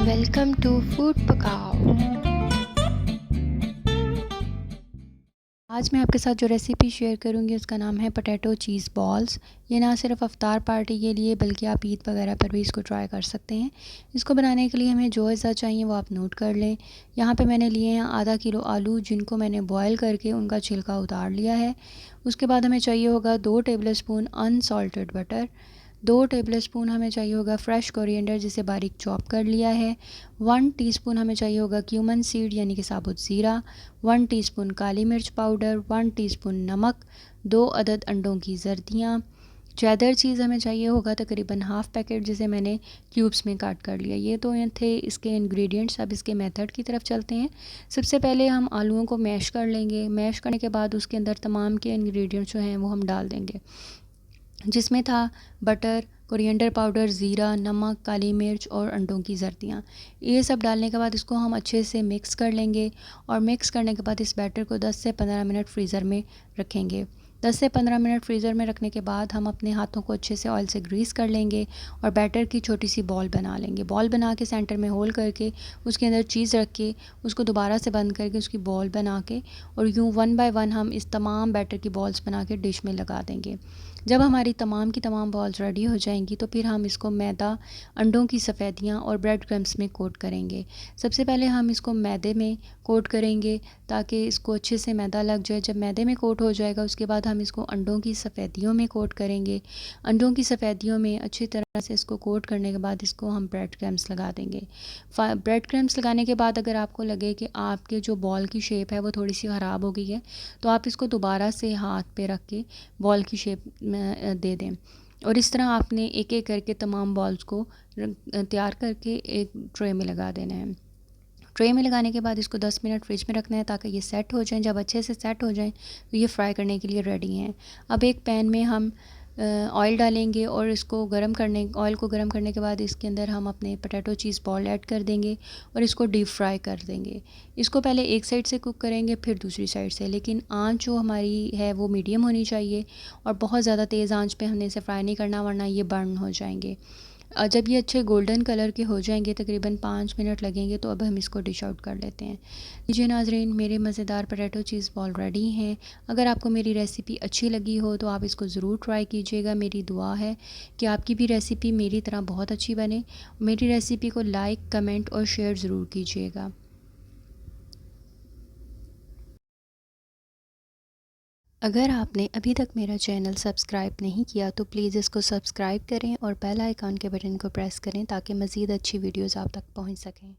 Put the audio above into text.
Welcome to food पकाओ। आज मैं आपके साथ जो रेसिपी शेयर करूंगी उसका नाम है पोटैटो चीज़ बॉल्स। ये ना सिर्फ अफ्तार पार्टी के लिए बल्कि आप ईद वगैरह पर भी इसको ट्राई कर सकते हैं। इसको बनाने के लिए हमें जो अज़ा चाहिए वो आप नोट कर लें। यहाँ पे मैंने लिए हैं आधा किलो आलू, जिनको मैंने बॉयल करके उनका छिलका उतार लिया है। उसके बाद हमें चाहिए होगा 2 टेबलस्पून अनसॉल्टेड बटर, 2 टेबलस्पून हमें चाहिए होगा फ्रेश कोरिएंडर जिसे बारीक चॉप कर लिया है। 1 टीस्पून हमें चाहिए होगा क्यूमन सीड यानी कि साबुत ज़ीरा, 1 टीस्पून काली मिर्च पाउडर, 1 टीस्पून नमक, 2 अदद अंडों की जर्दियाँ। चेदर चीज़ हमें चाहिए होगा तकरीबन हाफ़ पैकेट, जिसे मैंने क्यूब्स में काट कर लिया। ये तो ये थे इसके इंग्रेडिएंट्स। अब इसके मेथड की तरफ चलते हैं। सबसे पहले हम आलूओं को मैश कर लेंगे। मैश करने के बाद उसके अंदर तमाम के इंग्रेडिएंट्स जो हैं वो हम डाल देंगे, जिसमें था बटर, कोरिएंडर पाउडर, ज़ीरा, नमक, काली मिर्च और अंडों की जर्दियाँ। ये सब डालने के बाद इसको हम अच्छे से मिक्स कर लेंगे और मिक्स करने के बाद इस बैटर को 10 से 15 मिनट फ्रीज़र में रखेंगे। 10 से 15 मिनट फ्रीज़र में रखने के बाद हम अपने हाथों को अच्छे से ऑयल से ग्रीस कर लेंगे और बैटर की छोटी सी बॉल बना लेंगे। बॉल बना के सेंटर में होल करके उसके अंदर चीज़ रख के उसको दोबारा से बंद करके उसकी बॉल बना के और यूँ 1 बाय 1 हम इस तमाम बैटर की बॉल्स बना के डिश में लगा देंगे। जब हमारी तमाम की तमाम बॉल्स रेडी हो जाएंगी तो फिर हम इसको मैदा, अंडों की सफ़ेदियाँ और ब्रेड क्रम्स में कोट करेंगे। सबसे पहले हम इसको मैदे में कोट करेंगे ताकि इसको अच्छे से मैदा लग जाए। जब मैदे में कोट हो जाएगा उसके बाद हम इसको अंडों की सफ़ेदियों में कोट करेंगे। अंडों की सफ़ेदियों में अच्छी तरह से इसको कोट करने के बाद इसको हम ब्रेड क्रम्स लगा देंगे। ब्रेड क्रम्स लगाने के बाद अगर आपको लगे कि आपके जो बॉल की शेप है वो थोड़ी सी ख़राब हो गई है तो आप इसको दोबारा से हाथ पे रख के बॉल की शेप दे दें। और इस तरह आपने एक एक करके तमाम बॉल्स को तैयार करके एक ट्रे में लगा देना है। ट्रे में लगाने के बाद इसको 10 मिनट फ्रिज में रखना है ताकि ये सेट हो जाएं। जब अच्छे से सेट हो जाएं तो ये फ्राई करने के लिए रेडी हैं। अब एक पैन में हम ऑयल डालेंगे और इसको ऑयल को गर्म करने के बाद इसके अंदर हम अपने पोटैटो चीज़ बॉल ऐड कर देंगे और इसको डीप फ्राई कर देंगे। इसको पहले एक साइड से कुक करेंगे फिर दूसरी साइड से, लेकिन आंच जो हमारी है वो मीडियम होनी चाहिए और बहुत ज़्यादा तेज़ आंच पे हमने इसे फ्राई नहीं करना वरना ये बर्न हो जाएंगे। जब ये अच्छे गोल्डन कलर के हो जाएंगे, तकरीबन 5 मिनट लगेंगे, तो अब हम इसको डिश आउट कर लेते हैं। लीजिए नाजरीन, मेरे मज़ेदार पोटैटो चीज़ बॉल रेडी हैं। अगर आपको मेरी रेसिपी अच्छी लगी हो तो आप इसको ज़रूर ट्राई कीजिएगा। मेरी दुआ है कि आपकी भी रेसिपी मेरी तरह बहुत अच्छी बने। मेरी रेसिपी को लाइक, कमेंट और शेयर ज़रूर कीजिएगा। अगर आपने अभी तक मेरा चैनल सब्सक्राइब नहीं किया तो प्लीज़ इसको सब्सक्राइब करें और बेल आइकन के बटन को प्रेस करें ताकि मज़ीद अच्छी वीडियोज़ आप तक पहुंच सकें।